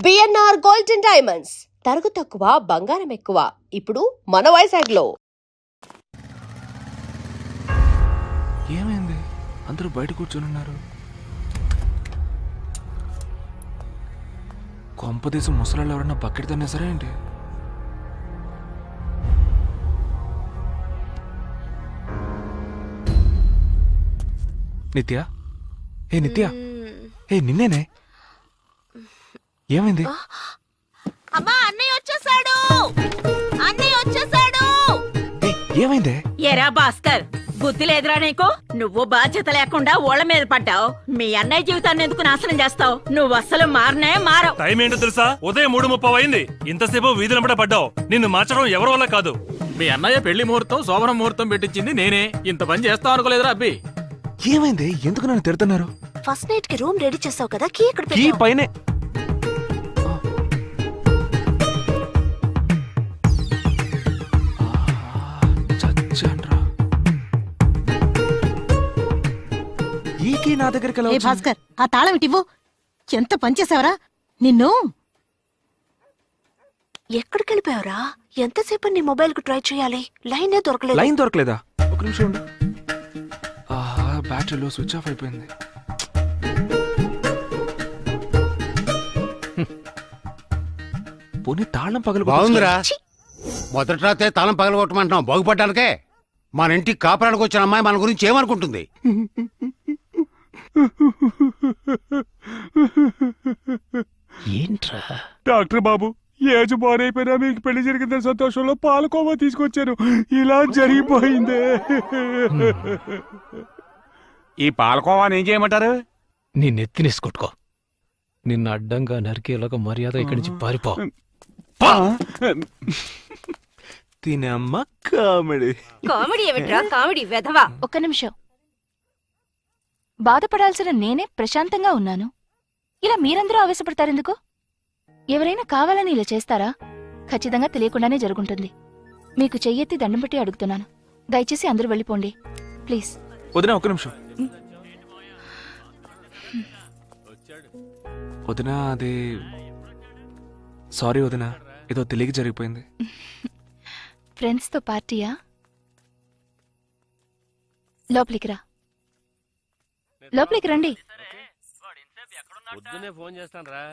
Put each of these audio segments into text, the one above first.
BNR gold and diamonds తరుగు తక్కువ బంగారం ఎక్కువ ఇప్పుడు మన వైజాగ్లో. ఏమైంది? అందరూ బయట కూర్చొని ఉన్నారు. కొంపదేశం ముసలాళ్ళు ఎవరన్నా బకెట్ తన్నేసరా ఏంటి? నిత్య, ఏ నిత్య, ఏ నిన్నేనే. ఏమైంది? అమ్మా అన్నయ్య వచ్చేసాడు, అన్నయ్య వచ్చేసాడు. ఏమైందే? ఎరా భాస్కర్, బుద్ధి లేదురా నీకు? నువ్వు బాధ్యత లేకుండా ఓళ్ళ మీద పడ్డావు. మీ అన్నయ్య జీవితాన్ని ఎందుకు నాశనం చేస్తావు? నువ్వు అస్సలు మారనే మారవు. టైం ఏంటో తెలుసా? ఉదయం 3:30 అయింది. ఇంతసేపు వీధులంబడ పడ్డావు. నిన్ను మార్చడం ఎవరి వల్ల కాదు. మీ అన్నయ్య పెళ్లి ముహూర్తం శోభన ముహూర్తం పెట్టించింది నేనే. ఇంత పని చేస్తావు అనుకోలేదురా అబ్బి. ఏమైంది? ఎందుకు నన్ను తిడుతున్నారు? ఫస్ట్ నైట్ కి రూమ్ రెడీ చేసావు కదా, కీ ఇక్కడ కీ పైనే. ఈ కీ నా దగ్గరికి ఎలా వచ్చింది? భాస్కర్, ఆ తాళం ఇటివ్వు. ఎంత పనిచేసావరా నిన్ను. ఎక్కడికి వెళ్ళిపోయావురా? ఎంతసేపు నీ మొబైల్ కు ట్రై చేయాలి, లైనే దొరకలేదు. లైన్ దొరకలేదా? ఒక నిమిషం ఉండు. బ్యాటరీలో స్విచ్ ఆఫ్ అయిపోయింది. పోనీ తాళం పగలు బాగుందిరా. మొదటి రాతే తాళం పగలగొట్టమంటున్నాం బాగుపడ్డానికే. మన ఇంటికి కాపురానికి వచ్చిన అమ్మాయి మన గురించి ఏమనుకుంటుంది? ఏంట్రా? డాక్టర్ బాబు, ఏజ్ బారైపోయినా మీకు పెళ్లి జరిగిందని సంతోషంలో పాలకోవా తీసుకొచ్చాను. ఇలా జరిగిపోయిందే. ఈ పాలకోవాని ఏం చేయమంటారు? నీ నెత్తినేసి కొట్టుకో. నిన్ను అడ్డంగా నరికేలాగా మర్యాద ఇక్కడి నుంచి పారిపో. తినమ్మ కామెడీ. కామెడీ ఏమిట్రా? కామెడీ వెధవా. ఒక్క నిమిషం. బాధపడాల్సిన నేనే ప్రశాంతంగా ఉన్నాను. ఇలా మీరందరూ ఆవేశపడతారెందుకు? ఎవరైనా కావాలని ఇలా చేస్తారా? ఖచ్చితంగా తెలియకుండానే జరుగుంటుంది. మీకు చెయ్యెత్తి దండం పెట్టి అడుగుతున్నాను, దయచేసి అందరూ వెళ్ళిపోండి ప్లీజ్. వదినా ఒక్క నిమిషం. వదినా, అది సారీ వదినా, ఏదో తెలియక జరిగిపోయింది. ఫ్రెండ్స్ తో పార్టీయా? లోపలికి రా, లోపలికి రండి. పొద్దునే ఫోన్ చేస్తాను రా.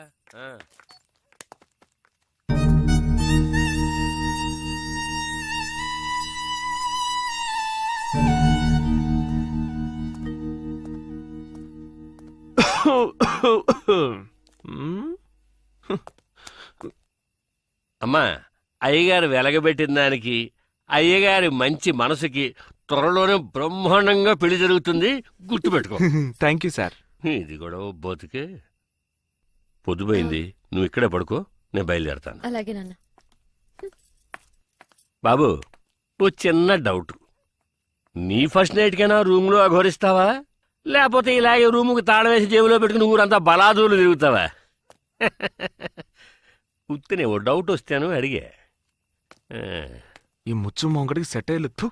అమ్మా, అయ్యగారు వెలగబెట్టిన దానికి, అయ్యగారి మంచి మనసుకి త్వరలోనే బ్రహ్మాండంగా పెళ్లి జరుగుతుంది, గుర్తుపెట్టుకో. Thank you sir. ఇది కూడా బోతుకే. పొద్దుపోయింది, నువ్వు ఇక్కడే పడుకో, నేను బయలుదేరతాను. అలాగే నాన్న. బాబు, ఓ చిన్న డౌట్. నీ ఫస్ట్ నైట్కైనా రూమ్లో అఘోరిస్తావా, లేకపోతే ఇలాగే రూముకి తాళం వేసి జేబులో పెట్టుకుని ఊరంతా బలాదూలు తిరుగుతావా? ఉత్తినే ఓ డౌట్ వస్తాను అడిగే. ఈ ముచ్చు మొంగడికి సెట్ అయ్యలేదు.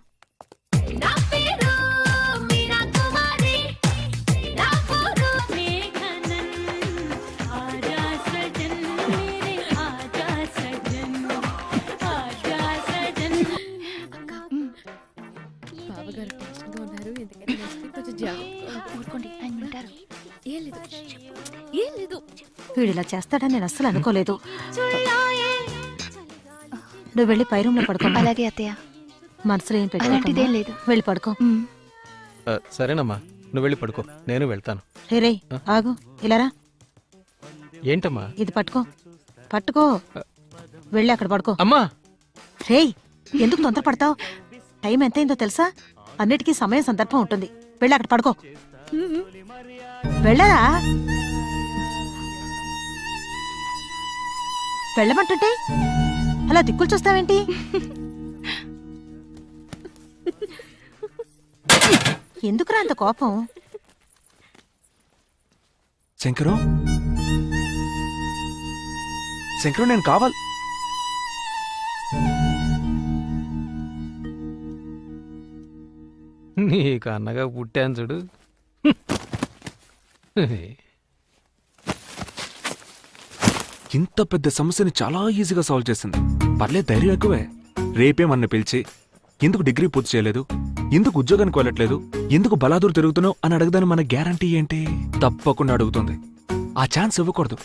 వీడిలా చేస్తాడని నేను అస్సలు అనుకోలేదు. నువ్వు వెళ్ళి పై రూమ్ లో పడుకో. అలాగే అత్తయ్య. మనసులో ఏం అలాంటిదేం పెట్టలేదు, లేదు. వెళ్ళి పడుకో. సరేనమ్మా, నువ్వు వెళ్ళి పడుకో, నేను వెళ్తాను. రే ఆగు, ఇలారా. ఏంటమ్మా? ఇది పట్టుకో, పట్టుకో. వెళ్ళి అక్కడ పడుకో. అమ్మా! రే, ఎందుకు తొందర పడతావు? టైం ఎంతైందో తెలుసా? అన్నిటికీ సమయం సందర్భం ఉంటుంది. వెళ్ళి అక్కడ పడుకో. వెళ్ళరా, వెళ్ళమంటుంటే అలా దిక్కులు చూస్తావేంటి? ఎందుకురా అంత కోపం? శంకరు, శంకరు, నేను కావాలి. నీకు అన్నగా పుట్టాను చూడు. ఇంత పెద్ద సమస్యని చాలా ఈజీగా సాల్వ్ చేసింది. పర్లేదు, ధైర్యం ఎక్కువే. రేపే మన పిలిచి ఎందుకు డిగ్రీ పూర్తి చేయలేదు, ఎందుకు ఉద్యోగానికి వెళ్ళట్లేదు, ఎందుకు బలాదూరు తిరుగుతున్నావు అని అడగదాని మన గ్యారంటీ ఏంటి? తప్పకుండా అడుగుతుంది. ఆ ఛాన్స్ ఇవ్వకూడదు.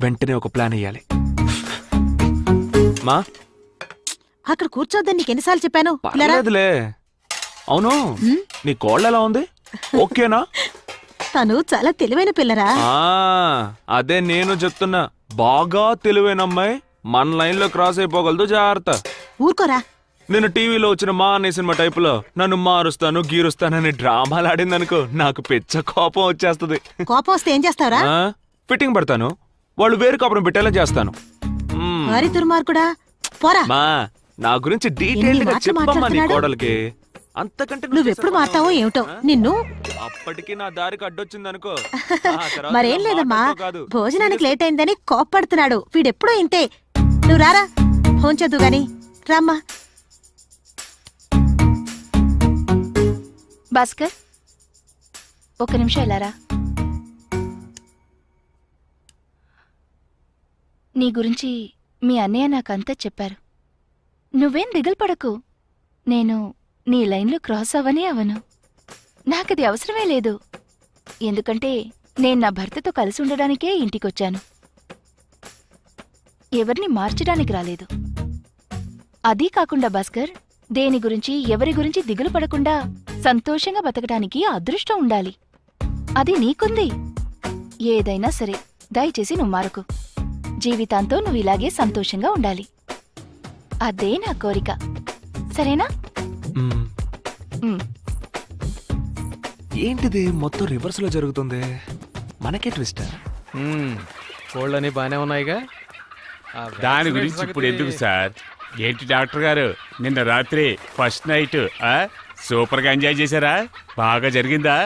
వెంటనే ఒక ప్లాన్ వేయాలి. మా అక్కడ కూర్చోద్దని నీకు ఎన్నిసార్లు చెప్పాను? ఇలా రా. పర్లేదులే. అవును, నీ కోళ్ళ ఎలా ఉంది? ఓకేనా? తను చాలా తెలివైన పిల్లరా. అదే నేను చెప్తున్నా. బాగా తెలివైన అమ్మాయి మన లైన్ లో క్రాస్ అయిపోగలదు, జాగ్రత్త. ఊరుకోరా. నేను టీవీలో వచ్చిన మా అనే సినిమా టైపులో నన్ను మారుస్తాను గీరుస్తానని డ్రామాలు ఆడిందనుకో, నాకు పిచ్చ కోపం వచ్చేస్తుంది. కోపం వస్తే ఏం చేస్తావురా? ఫిట్టింగ్ పడతాను, వాళ్ళు వేరు కాపురం పెట్టేలా చేస్తాను. వారి దుర్మార్గుడా, పోరా. మా నా గురించి డీటెయిల్డ్ గా మాటలు చెప్పమ్మా నీ మాట్లాడుతున్నాడు? కోడలికి. అంతకంటే నువ్వెప్పుడు మారుతావో ఏమిటో నిన్ను. అప్పటికి నా దారికి అడ్డొచ్చిందనుకో. మరేం లేదమ్మా, భోజనానికి లేట్ అయిందని కోప్పడుతున్నాడు. వీడెప్పుడూ ఇంతే. నువ్వు రారా, ఫోన్ చేద్దు గాని. రామ్మా. భాస్కర్, ఒక్క నిమిషం వెళ్ళారా? నీ గురించి మీ అన్నయ్య నాకంతా చెప్పారు. నువ్వేం దిగులు పడకు. నేను నీ లైన్లో క్రాస్ అవ్వనే అవను. నాకది అవసరమే లేదు. ఎందుకంటే నేను నా భర్తతో కలిసి ఉండడానికే ఇంటికొచ్చాను. ఎవరిని మార్చడానికి రాలేదు. అదీ కాకుండా భాస్కర్, దేని గురించి ఎవరి గురించి దిగులు పడకుండా సంతోషంగా బతకడానికి అదృష్టం ఉండాలి. అది నీకుంది. ఏదైనా సరే దయచేసి నువ్వు మారకు. జీవితాంతో నువ్వు ఇలాగే సంతోషంగా ఉండాలి. అదే నా కోరిక. సరేనా? ఏంటిది మొత్తం రివర్స్ లో జరుగుతుంది? మనకే ట్విస్ట్. కోళ్ళని బానే ఉన్నాయిగా. దాని గురించి ఇప్పుడు ఎందుకు సార్? ఏంటి డాక్టర్ గారు, నిన్న రాత్రి ఫస్ట్ నైట్ సూపర్ గా ఎంజాయ్ చేశారా? బాగా జరిగిందా?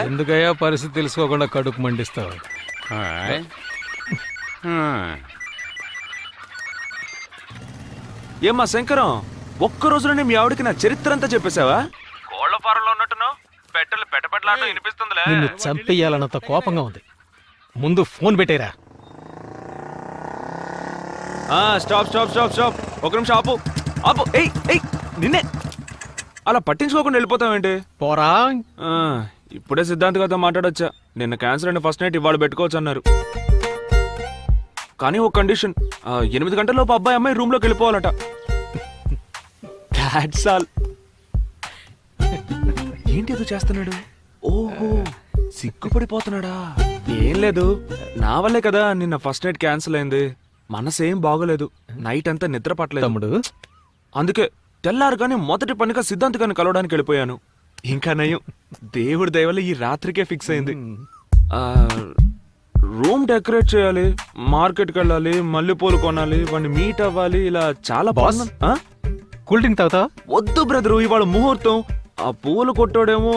ఎందుకయ్యా పరిస్థితి తెలుసుకోకుండా కడుపు మండిస్తావు? ఏమ్మా శంకరం, ఒక్క రోజులోనే మీ ఆవిడకి నా చరిత్ర అంతా చెప్పేశావా? కోళ్ల ఫారంలో ఉన్నట్టున్నావు. పెట్టలు పెట్టబెట్టలాటం వినిపిస్తుందిలే. నిన్ను చంపేయాలన్నంత కోపంగా ఉంది. ముందు ఫోన్ పెట్టేరా. Stop stop stop stop. ఒక నిమిషం ఆపు ఆపు. ఏయ్ ఏయ్, నిన్నే అలా పట్టించుకోకుండా వెళ్ళిపోతావేంటి? పోరా. ఇప్పుడే సిద్ధాంత్ గారితో మాట్లాడొచ్చా. నిన్న క్యాన్సర్ అయిన ఫస్ట్ నైట్ ఇవాళ పెట్టుకోవచ్చు అన్నారు. కానీ ఒక కండిషన్, 8 గంటలలోపు అబ్బాయి అమ్మాయి రూమ్ లోకి వెళ్ళిపోవాలట. That's all. ఏంటి ఏదో చేస్తున్నాడు? ఓహో, సిగ్గుపడిపోతున్నాడా? ఏం లేదు, నా వల్లే కదా నిన్న ఫస్ట్ నైట్ క్యాన్సిల్ అయింది. మనసేం బాగోలేదు. నైట్ అంతా నిద్ర పట్టలేదు తమ్ముడు. అందుకే తెల్లారుగానే మొదటి పనిగా సిద్ధాంత్ గారిని కలవడానికి వెళ్ళిపోయాను. ఇంకా నయం, దేవుడి దయ వల్ల ఈ రాత్రికే ఫిక్స్ అయింది. రూమ్ డెకరేట్ చేయాలి, మార్కెట్కి వెళ్ళాలి, మల్లెపూలు కొనాలి, వాడిని మీట్ అవ్వాలి, ఇలా చాలా బాగుంది. కూల్ డ్రింక్ తాగుతావా? వద్దు బ్రదరు, ఇవాళ ముహూర్తం. ఆ పూలు కొట్టాడేమో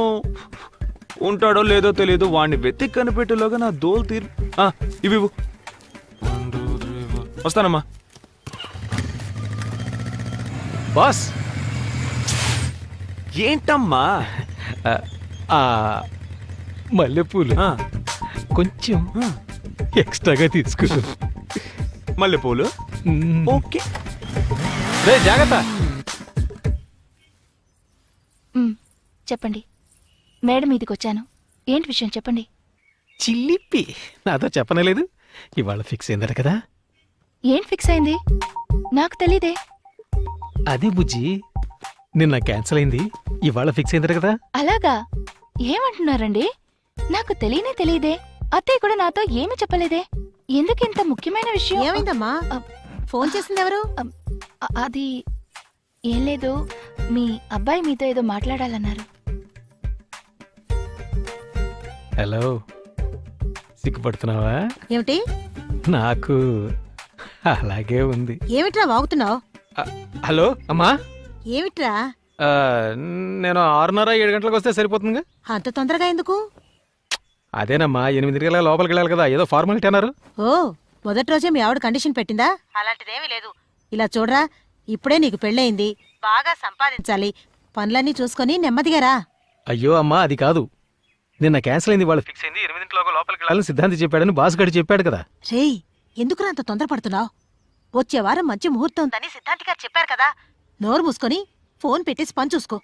ఉంటాడో లేదో తెలియదు. వాడిని వెతికి కనిపెట్టేలోగా నా దోలు తీరు. ఇవి వస్తానమ్మా. బాస్. ఏంటమ్మా? మల్లెపూలు కొంచెం ఎక్స్ట్రాగా తీసుకో. మల్లెపూలు ఓకే. జాగ్రత్త. చెప్పండి. మేడ మీదికొచ్చాను. ఏంటి విషయం చెప్పండి. చిల్లిపి నాతో చెప్పనలేదు. ఇవాళ ఫిక్స్ అయిందట కదా? ఏం ఫిక్స్ అయింది? నాకు తెలీదే. అది బుజ్జి, నిన్న క్యాన్సిల్ అయింది, ఇవాళ ఫిక్స్ అయిందట కదా? అలాగా? ఏమంటున్నారండి? నాకు తెలియనే తెలియదే. అత్తయ్య కూడా నాతో ఏమి చెప్పలేదే. ఎందుకింత ముఖ్యమైన విషయం? ఏమైందమ్మా? ఫోన్ చేసింది ఎవరు? అది ఏం లేదు, మీ అబ్బాయి మీతో ఏదో మాట్లాడాలన్నారు. హలో, సిగ్గుపడుతున్నావా? ఏమిటి? నాకు అలాగే ఉంది. ఏమిట్రా వాగుతున్నావు? హలో అమ్మా. ఏమిట్రా? నేను 6:30 7 గంటలకు వస్తే సరిపోతుందిగా. అంత తొందరగా ఎందుకు? అదేనమ్మా, 8 గంటల లోపలికి వెళ్ళాలి కదా, ఏదో ఫార్మాలిటీ అన్నారు. ఓ, మొదటి రోజే మీ ఆవిడ కండిషన్ పెట్టిందా? అలాంటిదేమీ లేదు. ఇలా చూడరా, ఇప్పుడే నీకు పెళ్ళయింది, బాగా సంపాదించాలి, పనులన్నీ చూసుకొని నెమ్మదిగా రా. అయ్యో అమ్మా, అది కాదు. నిన్న క్యాన్సిల్ అయింది, వాళ్ళు ఫిక్స్ అయింది, 8 గంటలకు లోపలికి వెళ్ళాలని సిద్ధాంతి చెప్పాడని బాస్ గడి చెప్పాడు కదా. రేయ్, ఎందుకురా అంత తొందరపడుతున్నావు? వచ్చే వారం మంచి ముహూర్తం ఉందని సిద్ధాంతి గారు చెప్పారు కదా. నోరు మూసుకొని ఫోన్ పెట్టేసి పని చూసుకో.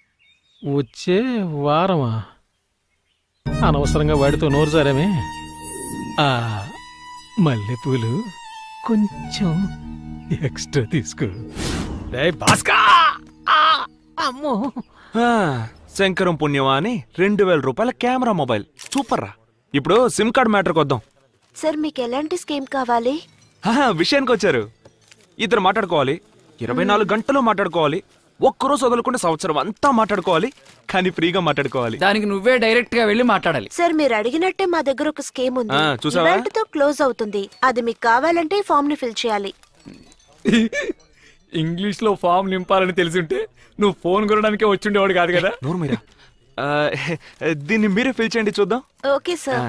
వచ్చే వారమా? అనవసరంగా వాడితో నోరు జారామే. ఆ మల్లెపూలు కొంచెం ఎక్స్ట్రా తీసుకో. అమ్మో, శంకరం పుణ్యమా అని 2000 రూపాయల కెమెరా మొబైల్. సూపర్ రా. ఇప్పుడు సిమ్ కార్డ్ మ్యాటర్కి వద్దాం. సార్ మీకు ఎలాంటి స్కీమ్ కావాలి? విషయానికి వచ్చారు. ఇద్దరు మాట్లాడుకోవాలి, 24 గంటలు మాట్లాడుకోవాలి, ఒక్కరోజు వదలకుండా సంవత్సరం అంతా మాట్లాడుకోవాలి, కానీ ఫ్రీగా మాట్లాడుకోవాలి. దానికి నువ్వే డైరెక్ట్ గా వెళ్ళి మాట్లాడాలి. సార్ మీరు అడిగినట్టే మా దగ్గర ఒక స్కీమ్ ఉంది. చూసావా? ఈవెంట్ తో క్లోజ్ అవుతుంది. అది మీకు కావాలంటే ఈ ఫామ్ ని ఫిల్ చేయాలి. ఇంగ్లీష్ లో ఫామ్ నింపాలని తెలిసింటే నువ్వు ఫోన్ కొనడానికే వచ్చిండేవాడు కాదు కదా. నోరు మీరా. దీన్ని మీరే ఫిల్ చేయండి చూద్దాం. Okay sir.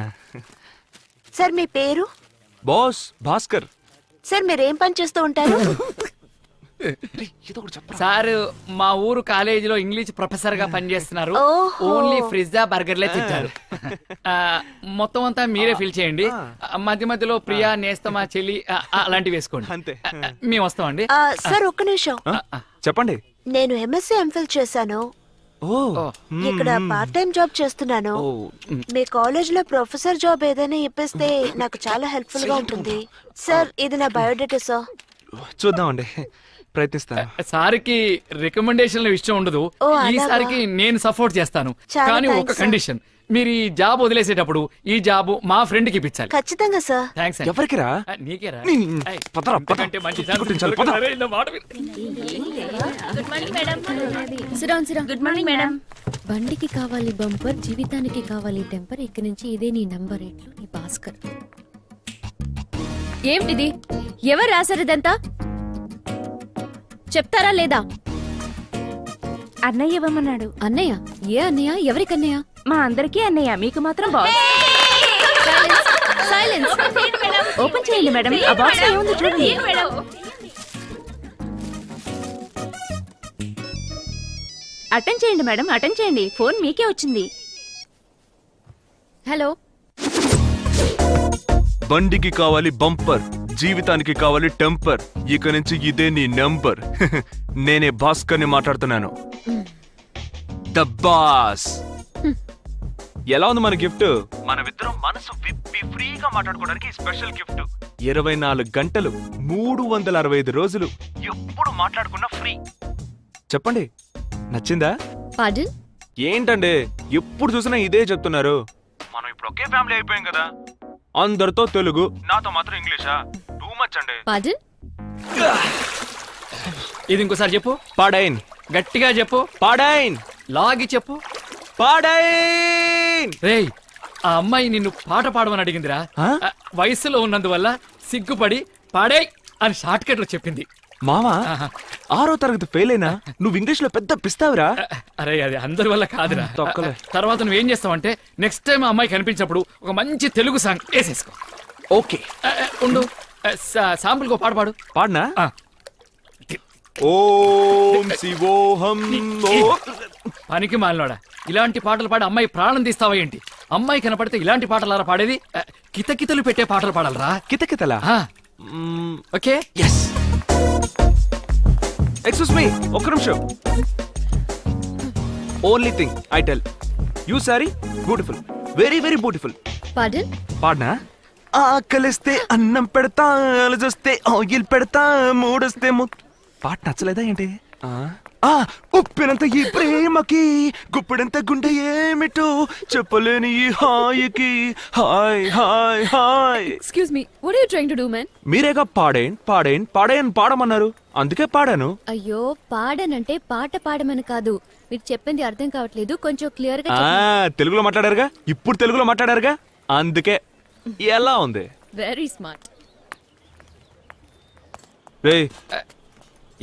సార్ మీ పేరు? బాస్ భాస్కర్. సార్ మీరు ఏం పని చేస్తూ ఉంటారు? సార్ మా ఊరు కాలేజీలో ఇంగ్లీష్ ప్రొఫెసర్ గా పనిచేస్తున్నారు. ఓహో. ఓన్లీ ఫ్రిజ్జా బర్గర్లే తెచ్చారు. మొత్తం అంతా మీరే ఫిల్ చేయండి. మధ్య మధ్యలో ప్రియా, నేస్తమా, చెల్లి అలాంటివి వేసుకోండి. అంతే. మేము వస్తామండి. సార్ ఒక్క నిమిషం. చెప్పండి. నేను ఎంఎస్సీ ఎంఫిల్ చేశాను. ఇక్కడ పార్ట్ టైం జాబ్ చేస్తున్నాను. మీ కాలేజ్ లో ప్రొఫెసర్ జాబ్ ఏదైనా ఇప్పిస్తే నాకు చాలా హెల్ప్ఫుల్ గా ఉంటుంది. సార్ ఇది నా బయోడేటా సార్. చూద్దామండి, ప్రయత్నిస్తాను. సార్కి రికమెండేషన్ల విషయం ఉండదు. ఓ, అలాగా? ఈసారికి నేను సపోర్ట్ చేస్తాను. చాలా కానీ ఒక థాంక్స్, కండిషన్, మీరు ఈ జాబ్ వదిలేసేటప్పుడు ఈ జాబ్ మా ఫ్రెండ్ కి ఇప్పించాలి. ఖచ్చితంగా సార్. థ్యాంక్స్. ఎవరికిరా? నీకేరా? పదరా, పద. అంతకంటే మంచి చుట్టూ కొట్టించాలి, పద. అరే, నా మాట విను. Good morning madam. బండికి కావాలి బంపర్, జీవితానికి కావాలి టెంపర్. ఇక్కడి నుంచి ఇదే నీ నంబర్. ఎట్లు నీ భాస్కర్. ఏమిటిది? ఎవరు రాశారు ఇదంతా? చెప్తారా లేదా? అన్నయ్య ఇవ్వమన్నాడు. అన్నయ్య? ఏ అన్నయ్య? ఎవరికన్నయ్య? మా అందరికీ అన్నయ్య, మీకు మాత్రం బాస్. సైలెన్స్. ఓపెన్ చేయండి మేడం. ఆ బాక్స్ లో ఏముంది చూడండి. అటెండ్ చేయండి మేడం, అటెండ్ చేయండి. ఫోన్ మీకే వచ్చింది. హలో. బండికి కావాలి బంపర్, జీవితానికి కావాలి టెంపర్. ఇక నుంచి ఇదే నీ నెంబర్. నేనే భాస్కర్ ని మాట్లాడుతున్నాను. The boss. ఎలా ఉంది మన గిఫ్ట్? మనమిద్దరం మనసు విప్పి ఫ్రీగా మాట్లాడుకోవడానికి స్పెషల్ గిఫ్ట్. 24 గంటలు 365 రోజులు ఎప్పుడు మాట్లాడుకున్నా ఫ్రీ. చెప్పండి, నచ్చిందా? పార్డన్? ఏంటండి ఎప్పుడు చూసినా ఇదే చెప్తున్నారు? మనం ఇప్పుడు ఒకే ఫ్యామిలీ అయిపోయాం కదా. అందరితో తెలుగు, నాతో మాత్రం ఇంగ్లీషా? టూ మచ్ అండి. పార్డన్? ఇది ఇంకోసారి చెప్పు. పాడైన్. గట్టిగా చెప్పు. పాడైన్. లాగి చెప్పు. పాడైన్. రేయ్, ఆ అమ్మాయి నిన్ను పాట పాడమని అడిగిందిరా. ఆ? వయసులో ఉన్నందువల్ల సిగ్గుపడి పాడే అని షార్ట్ కట్ లో చెప్పింది. మామా, ఆహా. 6వ తరగతి ఫెయిల్ అయినా నువ్వు ఇంగ్లీష్ లో పెద్ద పిస్తావురా. అరే అది అందరి వల్ల కాదురా. తొక్కలే. తర్వాత నువ్వేం చేస్తావంటే నెక్స్ట్ టైం ఆ అమ్మాయి కనిపించినప్పుడు ఒక మంచి తెలుగు సాంగ్ వేసేసుకో. ఓకే, ఉండు. శాంపుల్ కో పాడు. పాడనా? ఆ. ఓం శివోహం. పనికి మాలినోడా, ఇలాంటి పాటలు పాడి అమ్మాయి ప్రాణం తీస్తావా ఏంటి? అమ్మాయి కనపడితే ఇలాంటి పాటలారా పాడేది? కితకితలు పెట్టే పాటలు పాడాలరా. కితకితలా? ఓకే. ఎస్. ఎక్స్క్యూజ్ మీ, ఒక్క నిమిషం. Only thing I tell you, sorry beautiful, very very beautiful. Pardon? పాడనా? ఆకలిస్తే అన్నం పెడతా, అలజొస్తే ఆయిల్ పెడతా, మూడొస్తే పాట నచ్చలేదా ఏంటి? ఉప్పినంత ఈ ప్రేమకి, గుప్పిడంత గుండె ఏమిటో చెప్పలేని ఈ హాయికి. Hi hi hi. Excuse me, what are you trying to do man? మీరేగా పాడేన్ పాడేన్ పాడేన్ పాడమన్నారు, అందుకే పాడాను. అయ్యో, పాడనంటే పాట పాడమని కాదు. మీరు చెప్పింది అర్థం కావట్లేదు, కొంచెం క్లియర్ గా తెలుగులో మాట్లాడారుగా, ఇప్పుడు తెలుగులో మాట్లాడారుగా, అందుకే. ఎలా ఉంది? Very smart. రే,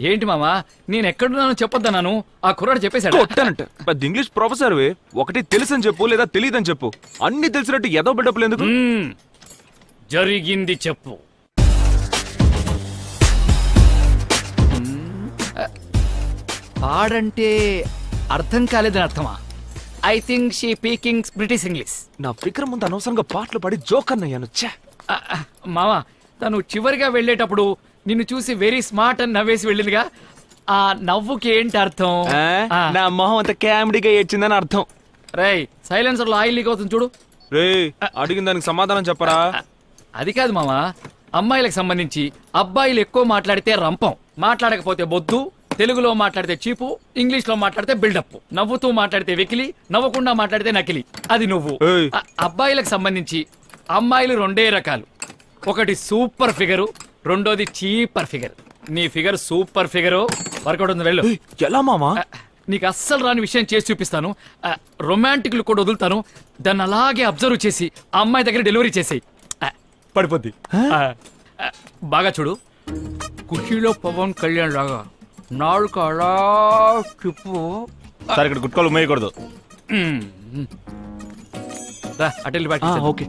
ఏంటి మామా, నేను ఎక్కడున్నానో చెప్పొద్దన్నాను, ఆ కుర్రాడు చెప్పేశాడు. కొట్టానంట. పెద్ద ఇంగ్లీష్ ప్రొఫెసర్ ఒకటి తెలుసని చెప్పు, లేదా తెలియదని చెప్పు. అన్ని తెలిసినట్టు ఏదో బిడ్డప్పుడు ఎందుకు? జరిగింది చెప్పు. పాడంటే అర్థం కాలేదని అర్థమా? I think she speaking British English. నా ఫిక్ర ముందు అనవసరంగా పాటలు పాడి జోకర్ అయ్యాను. మామా, తను చివరిగా వెళ్ళేటప్పుడు నిన్ను చూసి వెరీ స్మార్ట్ అని నవ్వేసి వెళ్ళిందిగా, ఆ నవ్వుకి ఏంటి అర్థం? నా మొహం అంత కామెడీగా ఏడ్చిందని అర్థం. రేయ్, సైలెన్సర్ లో ఆయిల్ లీక్ అవుతుంది చూడు. రే, అడిగిన దానికి సమాధానం చెప్పరా? అది కాదు మామా, అమ్మాయిలకు సంబంధించి అబ్బాయిలు ఎక్కువ మాట్లాడితే రంపం, మాట్లాడకపోతే బొద్దు, తెలుగులో మాట్లాడితే చీపు, ఇంగ్లీష్ లో మాట్లాడితే బిల్డప్, నవ్వుతూ మాట్లాడితే వెకిలి, నవ్వకుండా మాట్లాడితే నకిలి. అది నువ్వు. ఏయ్. అబ్బాయిలకు సంబంధించి అమ్మాయిలు రెండే రకాలు, ఒకటి సూపర్ ఫిగరు, రెండోది చీపర్ ఫిగర్. నీ ఫిగర్ సూపర్ ఫిగరు, వర్కౌట్ ఉంది, వెళ్ళు. ఎలా మామా? నీకు అస్సలు రాని విషయం చేసి చూపిస్తాను. రొమాంటిక్లు కూడా వదులుతాను, దాన్ని అలాగే అబ్జర్వ్ చేసి ఆ అమ్మాయి దగ్గర డెలివరీ చేసేయి, పడిపోద్ది. బాగా చూడు, ఖుషీలో పవన్ కళ్యాణ్ లాగా నాలుగు అలా చెప్పు. సార్, ఇక్కడ గుట్కాలు ఉమ్మేయకూడదు. అటెల్ ఓకే.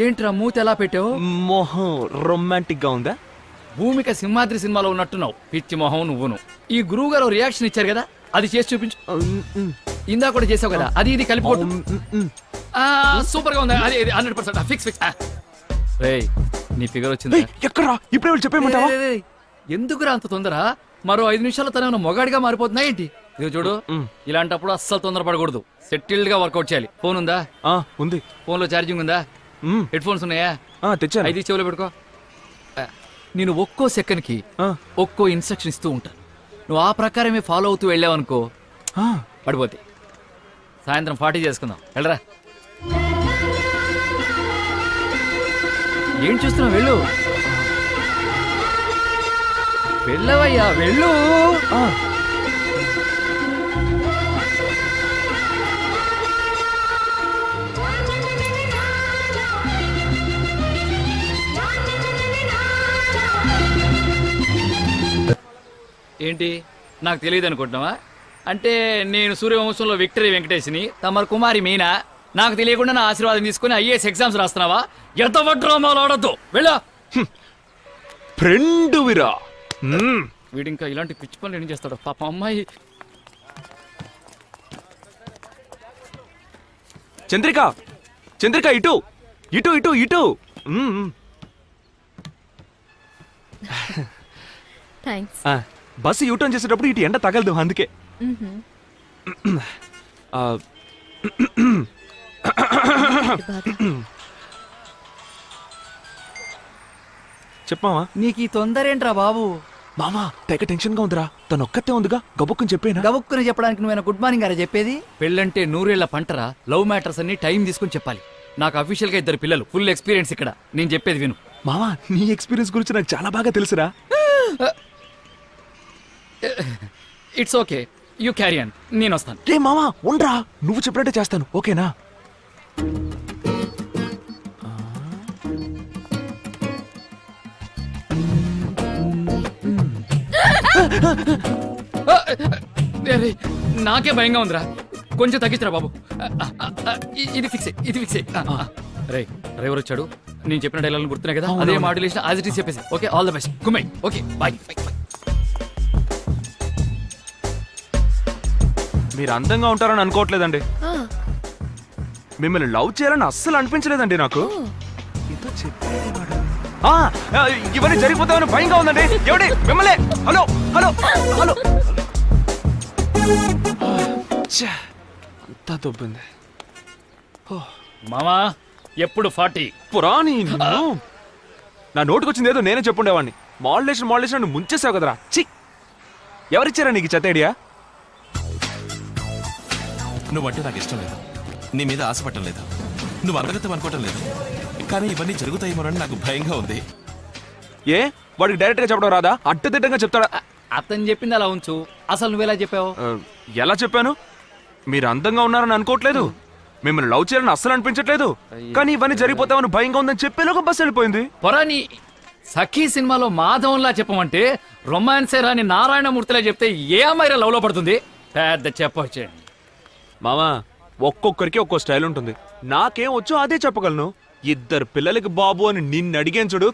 ఏంట్రా మూత ఎలా పెట్టావు? మొహం రొమాంటిక్ గా ఉందా? భూమిక సింహాద్రి సినిమాలో ఉన్నట్టున్నావు, పిచ్చి మొహం నువ్వును. ఈ గురువు గారు రియాక్షన్ ఇచ్చారు కదా, అది చేసి చూపించు. ఇందా కూడా చేసావు కదా, అది ఇది కలిపి కొట్టు. సూపర్ గా ఉంది, అది 100% ఫిక్స్ ఫిక్స్. రేయ్, నీ ఫిగర్ వచ్చింది. ఎక్కడా? ఇప్పుడే చెప్పేమంటావా? ఎందుకురా అంత తొందర? మరో 5 నిమిషాల్లో తన మొగాడిగా మారిపోతున్నా ఏంటి? ఇది చూడు, ఇలాంటప్పుడు అస్సలు తొందరపడకూడదు, సెటిల్డ్ గా వర్కౌట్ చేయాలి. ఫోన్ ఉందా? ఉంది. ఫోన్ లో ఛార్జింగ్ ఉందా? హెడ్ ఫోన్స్ ఉన్నాయా? తెచ్చాను. ఐదు చెవులో పెట్టుకో. నేను ఒక్కో సెకండ్ కి ఒక్కో ఇన్స్ట్రక్షన్ ఇస్తూ ఉంటాను, నువ్వు ఆ ప్రకారమే ఫాలో అవుతూ వెళ్ళావనుకో పడిపోతే. సాయంత్రం 40 చేసుకుందాం, వెళ్ళరా. ఏం చూస్తున్నావు? వెళ్ళు, వెళ్ళవయ్యా, వెళ్ళు. ఏంటి, నాకు తెలియదు అనుకుంటున్నావా? అంటే నేను సూర్యవంశంలో విక్టరీ వెంకటేష్ని, తమరు కుమారి మీనా. నాకు తెలియకుండా నా ఆశీర్వాదం తీసుకుని ఐఏఎస్ ఎగ్జామ్స్ రాస్తున్నావా? ఎంత డ్రామాలు ఆడద్దు, వెళ్ళా. ఫ్రెండ్ విరా. వీడు ఇంకా ఇలాంటి పిచ్చి పనులు ఏం చేస్తాడు పాప. అమ్మాయి చంద్రిక, చంద్రిక, ఇటు ఇటు ఇటు ఇటు. బస్సు యూటర్న్ చేసేటప్పుడు ఇటు ఎండ తగలదు, అందుకే. చెప్పావా? నీకు ఈ తొందర ఏంట్రా బాబు? మామా, తెగ టెన్షన్ గా ఉందిరా. తను ఒక్కతే ఉందిగా, గబుక్కుని చెప్పేనా? గబుక్కుని చెప్పడానికి నువ్వేనా గుడ్ మార్నింగ్ అరే చెప్పేది? పెళ్ళంటే 100 ఏళ్ల పంటరా. లవ్ మ్యాటర్స్ అన్ని టైం తీసుకుని చెప్పాలి. నాకు అఫీషియల్ గా 2 పిల్లలు, ఫుల్ ఎక్స్పీరియన్స్ ఇక్కడ. నేను చెప్పేది విను. మామా, నీ ఎక్స్పీరియన్స్ గురించి నాకు చాలా బాగా తెలుసురా. It's okay, you carry on, నేను వస్తాను. రే మామా, ఉండ్రా, నువ్వు చెప్పినట్టే చేస్తాను, ఓకేనా? నాకే భయంగా ఉందిరా, కొంచెం తగ్గించరా బాబు. ఇది ఫిక్స్, ఇది ఫిక్స్. రే, డ్రైవర్ వచ్చాడు. నేను చెప్పిన డైలాగ్ గుర్తున్నాయి కదా, అదే మాడ్యులేషన్ యాజ్ ఇట్ ఈస్ చెప్పేసి. ఓకే, ఆల్ ద బెస్ట్, గుమ్మై. Okay, bye. మీరు అందంగా ఉంటారని అనుకోవట్లేదండి, మిమ్మల్ని లవ్ చేయాలని అస్సలు అనిపించలేదండి నాకు. ఇవన్నీ జరిగిపోతామని భయంగా ఉందండి. ఎవడి మిమ్మల్ని? Hello hello hello. అంతా దొబ్బింది. మామా, ఎప్పుడు 40 పురాణి. నా నోటుకొచ్చింది ఏదో నేనే చెప్పుండేవాడిని. మాడ్యులేషన్ మాడ్యులేషన్ ముంచేసావు కదరా. చి, ఎవరిచ్చారా నీకు చెత్త ఐడియా? నువ్వంటే నాకు ఇష్టం లేదు, నీ మీద ఆశపడటం లేదు, నువ్వు అందగతం అనుకోవటం లేదు, కానీ ఇవన్నీ జరుగుతాయేమోనని నాకు భయంగా ఉంది. ఏ, వాడికి డైరెక్ట్ గా చెప్పడం రాదా? అడ్డదిడ్డంగా చెప్తాడా? అతను చెప్పింది అలా ఉంచు, అసలు నువ్వెలా చెప్పావు? ఎలా చెప్పాను? మీరు అందంగా ఉన్నారని అనుకోవట్లేదు, మిమ్మల్ని లవ్ చేయాలని అస్సలు అనిపించట్లేదు, కానీ ఇవన్నీ జరిగిపోతామని భయంగా ఉందని చెప్పేలోగా బస్సు వెళ్ళిపోయింది. పొరాని సఖీ సినిమాలో మాధవంలా చెప్పమంటే రొమాన్సే రాని నారాయణమూర్తిలా చెప్తే ఏ అమ్మాయి లవ్ లో పడుతుంది? పెద్ద చెప్పొచ్చే. మామా, ఒక్కొక్కరికి ఒక్కో స్టైల్ ఉంటుంది. నాకేం వచ్చో అదే చెప్పగలను. 2 పిల్లలకి బాబు అని నిన్ను అడిగాను చూడు.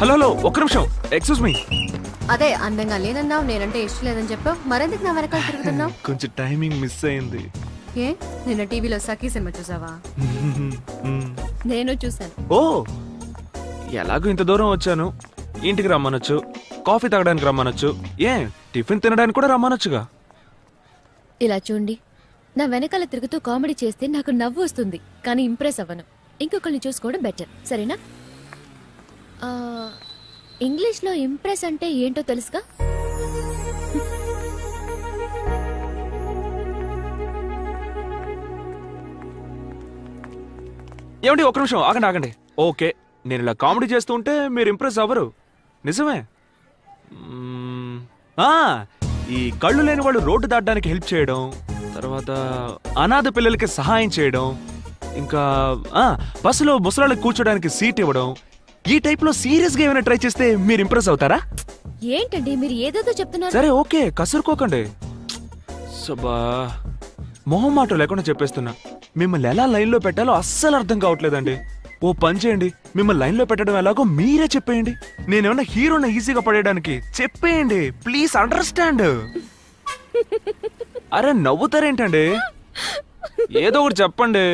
హలో హలో ఒక్క నిమిషం, ఎక్స్క్యూజ్ మీ. అదే అందంగా లేనన్నావు, నేనంటే ఇష్టం లేదని చెప్పావు, మరెందుకు నా వెనకాల తిరుగుతున్నావు? కొంచెం టైమింగ్ మిస్ అయింది. ఏ నిన్న టీవీలో సఖీ సినిమా చూసావా? నేను చూసాను. ఓ, ఎలాగో ఇంత దూరం వచ్చాను, ఇంటికి రమ్మనొచ్చు, కాఫీ తాగడానికి రమ్మనొచ్చు, ఏ టిఫిన్ తినడానికి కూడా రమ్మనొచ్చుగా. ఇలా చూడండి, నా వెనకాల తిరుగుతూ కామెడీ చేస్తే నాకు నవ్వు వస్తుంది, కానీ ఇంప్రెస్ అవ్వను. ఇంకొకరిని చూసుకోవడం బెటర్, సరేనా? ఇంగ్లీష్లో ఇంప్రెస్ అంటే ఏంటో తెలుసుగా? ఏమండి ఒక్క నిమిషం ఆగండి ఆగండి. ఓకే, నేను ఇలా కామెడీ చేస్తూ ఉంటే మీరు ఇంప్రెస్ అవ్వరు, నిజమే. ఈ కళ్ళు లేని వాళ్ళు రోడ్డు దాటడానికి హెల్ప్ చేయడం, తర్వాత అనాథ పిల్లలకి సహాయం చేయడం, ఇంకా బస్సులో ముసలాళ్ళకి కూర్చోడానికి సీట్ ఇవ్వడం, ఈ టైప్ లో సీరియస్ గా ఏమైనా ట్రై చేస్తే మీరు ఇంప్రెస్ అవుతారా? ఏంటండి మీరు ఏదేదో చెప్తున్నారు? సరే ఓకే, కసురుకోకండి. సబా మొహం మాట లేకుండా చెప్పేస్తున్నా, మిమ్మల్ని ఎలా లైన్లో పెట్టాలో అస్సలు అర్థం కావట్లేదండి. ఓ పని చేయండి, మిమ్మల్ని లైన్లో పెట్టడం ఎలాగో మీరే చెప్పేయండి. నేనేమన్నా హీరోని ఈజీగా పడేయడానికి చెప్పేయండి, ప్లీజ్ అండర్స్టాండ్. అరే నవ్వుతారేంటండి, ఏదో ఒకటి చెప్పండి.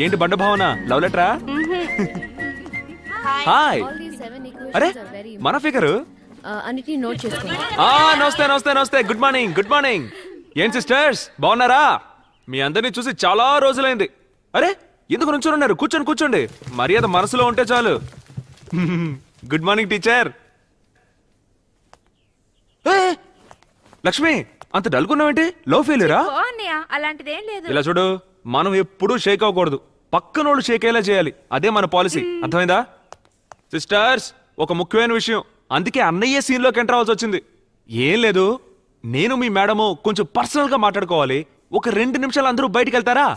ఏంటి బండ భావన, లవ్ లెటరా? హాయ్. అరే మన ఫిగరు అన్నిటిని నోట్ చేసుకోండి. నమస్తే నమస్తే నమస్తే, గుడ్ మార్నింగ్ గుడ్ మార్నింగ్. ఏం సిస్టర్స్ బాగున్నారా? మీ అందరినీ చూసి చాలా రోజులైంది. అరే ఎందుకు నుంచొని ఉన్నారు, కూర్చోండి కూర్చోండి, మర్యాద మనసులో ఉంటే చాలు. Good morning teacher. లక్ష్మి అంత డల్గున్నావేంటి, లో ఫెయిల్యూరా? అలాంటిదేం లేదు. ఇలా చూడు, మనం ఎప్పుడూ షేక్ అవ్వకూడదు, పక్కనోళ్ళు షేక్ అయ్యేలా చేయాలి, అదే మన పాలసీ, అర్థమైందా? సిస్టర్స్ ఒక ముఖ్యమైన విషయం, అందుకే అన్నయ్య సీన్లోకి ఎంటర్ అవ్వాల్సి వచ్చింది. ఏం లేదు, నేను మీ మేడము కొంచెం పర్సనల్ గా మాట్లాడుకోవాలి. ఒక 2 నిమిషాలు అందరూ బయటికి వెళ్తారా?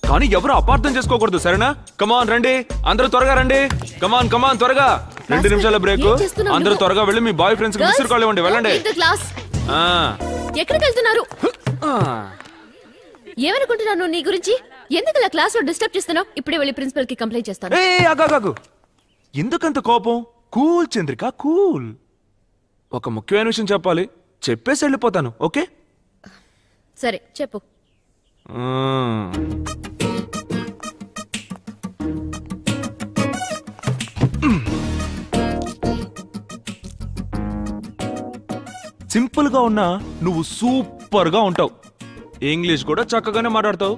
కానీ ఎవరు అపార్థం చేసుకోకూడదు, సరేనా? కమాన్ రండి, అందరూ త్వరగా రండి, కమాన్ కమాన్ త్వరగా. 2 నిమిషాల బ్రేక్, అందరూ త్వరగా వెళ్ళి మీ బాయ్ ఫ్రెండ్స్ కి విసిరు కాల్ ఇవ్వండి, వెళ్ళండి. ఎక్కడికి వెళ్తున్నారు? ఏమనుకుంటున్నాను నీ గురించి? ఎందుకు ఇలా క్లాస్ లో డిస్టర్బ్ చేస్తున్నావు? ఇప్పుడే వెళ్ళి ప్రిన్సిపల్ కి కంప్లైంట్ చేస్తాను. ఆగు, ఎందుకంత కోపం? Cool Chandrika cool. ఒక ముఖ్యమైన విషయం చెప్పాలి, చెప్పేసి వెళ్ళిపోతాను, ఓకే? సరే చెప్పు. సింపుల్ గా ఉన్నా నువ్వు సూపర్ గా ఉంటావు, ఇంగ్లీష్ కూడా చక్కగానే మాట్లాడతావు,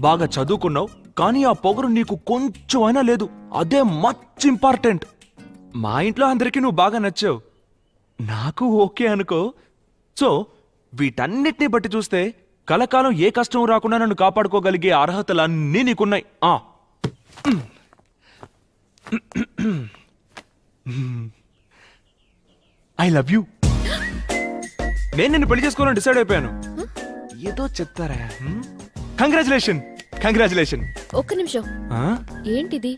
బాగా చదువుకున్నావు, కానీ ఆ పొగరు నీకు కొంచెం అయినా లేదు, అదే మచ్ ఇంపార్టెంట్. మా ఇంట్లో అందరికీ నువ్వు బాగా నచ్చావు, నాకు ఓకే అనుకో. సో వీటన్నిటిని బట్టి చూస్తే కలకాలం ఏ కష్టం రాకుండా నన్ను కాపాడుకోగలిగే అర్హతలన్నీ నీకున్నాయి. I love you. నేను నిన్ను పెళ్లి చేసుకోవాలని డిసైడ్ అయిపోయాను. ఏదో చెప్తారా? Congratulation congratulation. ఒక్క నిమిషం, ఏంటిది?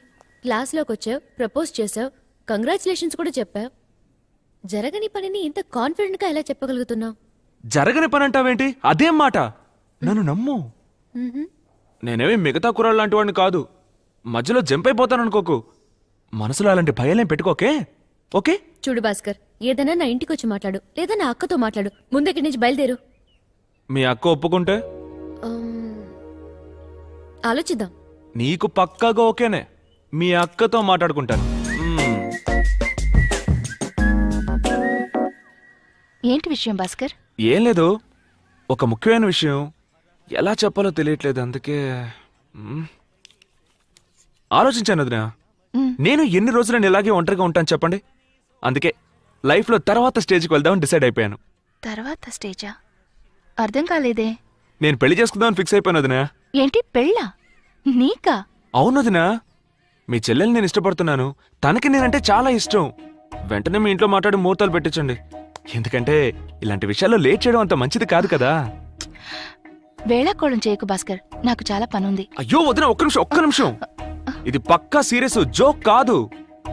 క్లాస్ లోకి వచ్చావు, ప్రపోజ్ చేసావు, కంగ్రాచులేషన్స్ కూడా చెప్పావు. జరగని పనిని ఇంత కాన్ఫిడెంట్ గా ఎలా చెప్పగలుగుతున్నావు? జరగని పని అంటావేంటి? అదేం మాట, నన్ను నమ్ము. నేనేమి మిగతా కుర్రాళ్ళు లాంటి వాడిని కాదు, మధ్యలో జంప్ అయిపోతాను అనుకోకు. మనసులో అలాంటి భయాలేం పెట్టుకోకే, ఓకే? చూడు భాస్కర్, ఏదైనా నా ఇంటికి వచ్చి మాట్లాడు, లేదా నా అక్కతో మాట్లాడు. ముందెక్కడి నుంచి బయలుదేరు. మీ అక్క ఒప్పుకుంటే ఆలోచిద్దాం. నీకు పక్కాగా ఓకేనే, మీ అక్కతో మాట్లాడుకుంటాను. ఏంటి విషయం భాస్కర్? ఏం లేదు, ఒక ముఖ్యమైన విషయం, ఎలా చెప్పాలో తెలియట్లేదు, అందుకే ఆలోచించాను వదినా. నేను ఎన్ని రోజులు నేను ఇలాగే ఒంటరిగా ఉంటాను చెప్పండి, అందుకే లైఫ్లో తర్వాత స్టేజ్కి వెళ్దామని డిసైడ్ అయిపోయాను. తర్వాత స్టేజా? అర్థం కాలేదే. నేను పెళ్లి చేసుకుందామని ఫిక్స్ అయిపోయాను వదినా. ఏంటి పెళ్ళా? నీకా? అవును వదినా, మీ చెల్లెల్ని నేను ఇష్టపడుతున్నాను, తనకి నేనంటే చాలా ఇష్టం. వెంటనే మీ ఇంట్లో మాట్లాడి ముహూర్తాలు పెట్టించండి, ఎందుకంటే ఇలాంటి విషయాల్లో లేట్ చేయడం అంత మంచిది కాదు కదా. వేళాకోళం చేయకు భాస్కర్, నాకు చాలా పనుంది. అయ్యో వదినా, ఒక్క నిమిషం, ఇది పక్కా సీరియస్, జోక్ కాదు.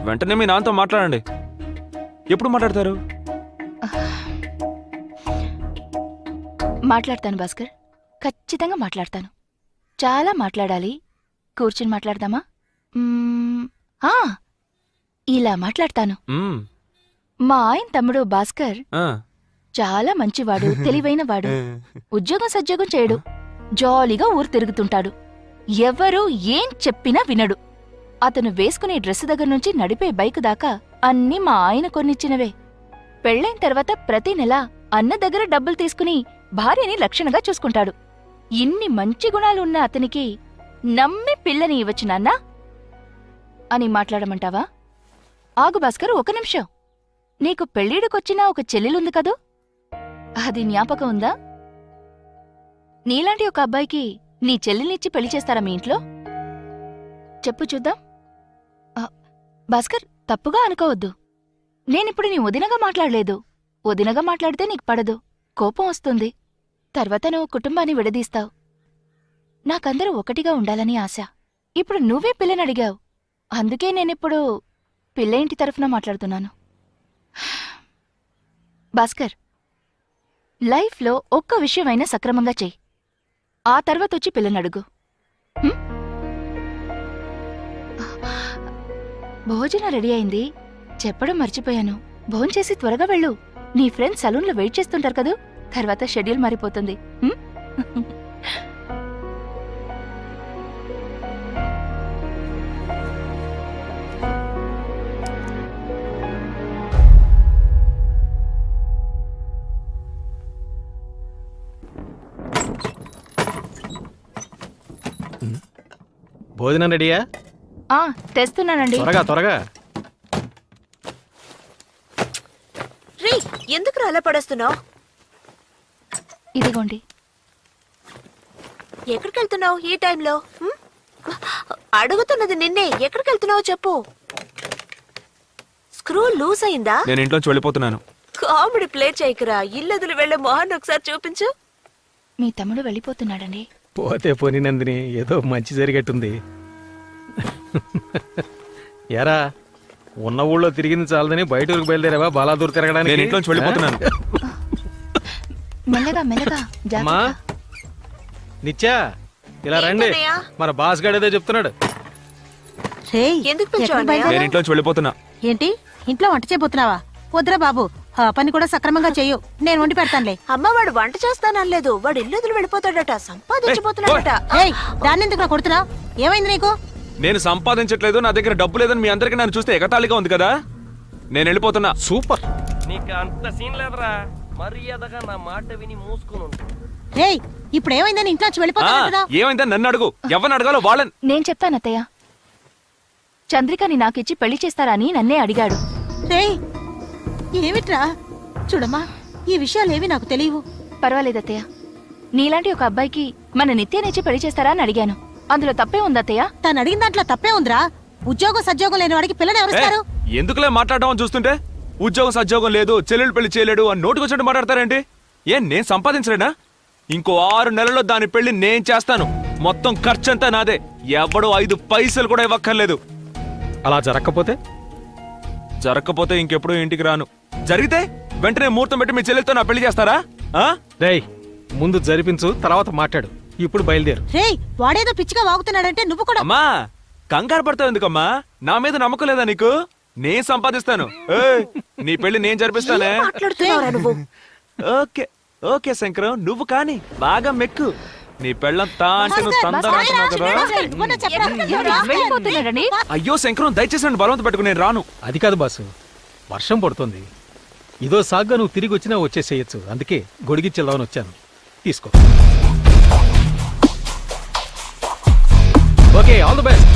వెంటనే మీ నాన్నతో మాట్లాడండి. ఎప్పుడు మాట్లాడతారు? మాట్లాడతాను భాస్కర్, ఖచ్చితంగా మాట్లాడతాను. చాలా మాట్లాడాలి. కూర్చుని మాట్లాడదామా? ఆ, ఇలా మాట్లాడతాను. మ్మ్. మా ఆయన తమ్ముడు భాస్కర్ ఆ. చాలా మంచివాడు, తెలివైనవాడు. ఉద్యోగం సద్యోగం చేయడు, జాలీగా ఊరు తిరుగుతుంటాడు. ఎవరు ఏం చెప్పినా వినడు. అతను వేసుకునే డ్రెస్సు దగ్గర నుంచి నడిపే బైక్ దాకా అన్నీ మా ఆయన కొనిచ్చినవే. పెళ్ళైన తర్వాత ప్రతి నెల అన్న దగ్గర డబ్బులు తీసుకుని భార్యని లక్షణంగా చూసుకుంటాడు. ఇన్ని మంచి గుణాలు ఉన్న అతనికి నమ్మి పిల్లని ఇవ్వచ్చు నాన్నా అని మాట్లాడమంటావా? ఆగు భాస్కర్, ఒక నిమిషం. నీకు పెళ్ళిడికొచ్చిన ఒక చెల్లెలుంది కదూ, అది జ్ఞాపకం ఉందా? నీలాంటి ఒక అబ్బాయికి నీ చెల్లెల్నిచ్చి పెళ్లి చేస్తారా మీ ఇంట్లో? చెప్పు చూద్దాం. భాస్కర్, తప్పుగా అనుకోవద్దు. నేనిప్పుడు నీ వదినగా మాట్లాడలేదు. వదినగా మాట్లాడితే నీకు పడదు, కోపం వస్తుంది. తర్వాత నువ్వు కుటుంబాన్ని విడదీస్తావు. నాకందరూ ఒకటిగా ఉండాలని ఆశ. ఇప్పుడు నువ్వే పిల్లని అడిగావు, అందుకే నేనిప్పుడు పిల్ల ఇంటి తరఫున మాట్లాడుతున్నాను. భాస్కర్, లైఫ్లో ఒక్క విషయమైనా సక్రమంగా చెయ్యి. ఆ తర్వాత వచ్చి పిల్లనడుగు. భోజనం రెడీ అయింది, చెప్పడం మర్చిపోయాను. భోంచేసి త్వరగా వెళ్ళు. నీ ఫ్రెండ్స్ సలూన్లో వెయిట్ చేస్తుంటారు కదూ, తర్వాత షెడ్యూల్ మారిపోతుంది. భోజనం రెడీయా? తెస్తున్నానండి. త్వరగా త్వరగా. రే, ఎందుకు అలా పడేస్తున్నావు? ఇదిగోండి. ఎక్కడికి వెళ్తున్నావు ఈ టైంలో? అడుగుతున్నది నిన్నే, ఎక్కడికి వెళ్తున్నావు చెప్పు. స్క్రూ లూజ్ అయిందా? నేను ఇంట్లోంచి వెళ్ళిపోతున్నాను. Comedy play చేయకురా. ఇల్లదులు వెళ్లే మొహాన్ని ఒకసారి చూపించు. మీ తమ్ముడు వెళ్ళిపోతున్నాడండి. పోతే పోని నందిని, ఏదో మంచి జరిగేట్టుంది. ఎరా, ఉన్న ఊళ్ళో తిరిగింది చాలదని బయట ఊరికి బయలుదేరావా బాలాదూర్ తిరగడానికి? నేను ఇంట్లోంచి వెళ్ళిపోతున్నాను. మెల్లగా మెల్లగా. అమ్మా నిత్యా, ఇలా రండి. ఏంటన్నయ్య? మన బాస్ గారు ఏదో చెప్తున్నాడు. ఎందుకు పిలిచావు ఎక్కడికి అన్నయ్య? నేను ఇంట్లోంచి వెళ్ళిపోతున్నా. ఏంటి, ఇంట్లో వంట చేయబోతున్నావా? వద్దురా బాబు, ఆ పని కూడా సక్రమంగా చెయ్యు, నేను వండి పెడతానులే. అమ్మ, వాడు వంట చేస్తానలేదు, వాడు ఇల్లుదులు వెళ్ళిపోతాడట, సంపాదించిపోతున్నాడట. ఏయ్, దాన్ని ఎందుకు నా కొడుతున్నావు? ఏమైంది నీకు? నేను సంపాదించట్లేదు, నా దగ్గర డబ్బు లేదని మీ అందరికీ నన్ను చూస్తే ఎగతాళిగా ఉంది కదా. నేను వెళ్ళిపోతున్నా. సూపర్. నీకు అంత సీన్ లేదురా, మర్యాదగా నా మాట విని మూసుకుని. రేయ్, ఇప్పుడు ఏమైందని ఇంట్లోంచి వెళ్ళిపోతా? ఏమైందని నన్ను అడుగు, ఎవరిని అడగాలో వాళ్ళని. నేను చెప్తానత్తయ్య. చంద్రికని నాకిచ్చి పెళ్లి చేస్తారా అని నన్నే అడిగాడు. రేయ్, ఏమిట్రా? చూడమ్మా, ఈ విషయాలేవి నాకు తెలియవు. పర్వాలేదత్తయ్య, నీలాంటి ఒక అబ్బాయికి మన నిత్యనిచ్చి పెళ్లి చేస్తారా అని అడిగాను. అందులో తప్పే ఉందత్తయ్య? తను అడిగిన దాంట్లో తప్పే ఉందిరా. ఉద్యోగం సద్యోగం లేని వాడికి పిల్లని ఎవరిస్తారు? ఎందుకులే మాట్లాడడం అని చూస్తుంటే, ఉద్యోగం సద్యోగం లేదు, చెల్లెలు పెళ్లి చేయలేడు అని నోటికొచ్చినట్టు మాట్లాడతారేంటి? నేను సంపాదించలేనా? ఇంకో 6 నెలల్లో దాని పెళ్లి నేను చేస్తాను. మొత్తం ఖర్చంతా నాదే, ఎవడో 5 పైసలు కూడా ఇవ్వక్కర్లేదు. అలా జరగకపోతే? జరగకపోతే ఇంకెప్పుడు ఇంటికి రాను. జరిగితే వెంటనే ముహూర్తం పెట్టి మీ చెల్లెలతో నా పెళ్లి చేస్తారా? రేయ్, ముందు జరిపించు, తర్వాత మాట్లాడు. ఇప్పుడు బయలుదేరు. రేయ్, వాడేదో పిచ్చిగా వాగుతున్నాడంటే నువ్వు కూడా. అమ్మా, కంగారు పడతావు ఎందుకమ్మా? నా మీద నమ్మకం లేదా నీకు? నేను సంపాదిస్తాను. నీ పెళ్లి నేను జరిపిస్తానే. ఓకే ఓకే శంకరం, నువ్వు కాని బాగా మెక్కు. నీ పెళ్ళం తా అంటే నువ్వు తందనంటున్నావు కదా. అయ్యో శంకరం, దయచేసి నన్ను బలవంత పెట్టుకుని నేను రాను. అది కాదు బాసు, వర్షం పడుతుంది. ఇదో సాగ్గా నువ్వు తిరిగి వచ్చినా వచ్చేసేయచ్చు. అందుకే గొడిగిచ్చేద్దామని వచ్చాను. తీసుకో. Okay, all the best.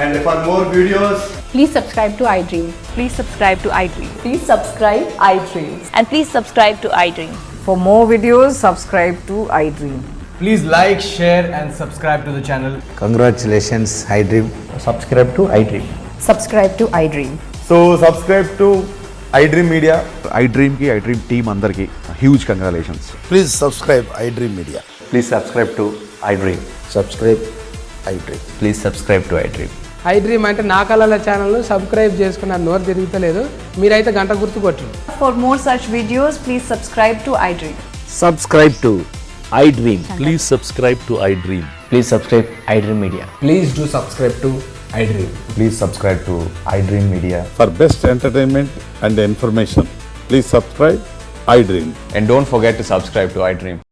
And for more videos, please subscribe to iDream. Please subscribe to iDream. Please subscribe iDream. And please subscribe to iDream. For more videos, subscribe to iDream. please like, share and subscribe to the channel. Congratulations, iDream. Subscribe to iDream. Subscribe to iDream. So subscribe to iDream Media. iDream ki iDream team andarki huge congratulations. Please subscribe iDream Media. Please subscribe to iDream. Subscribe iDream. Please subscribe to iDream. I dream అంటే నా కళల ఛానల్ను subscribe చేసుకున్న నోరు తిరుగుతలేదు. మీరైతే గంట గుర్తు కొట్టు. For more such videos, please subscribe to iDream. Subscribe to I dream. Please subscribe to I dream. Please subscribe I dream media. Please do subscribe to iDream. Please subscribe to iDream Media. For best entertainment and information, please subscribe iDream. And don't forget to subscribe to iDream.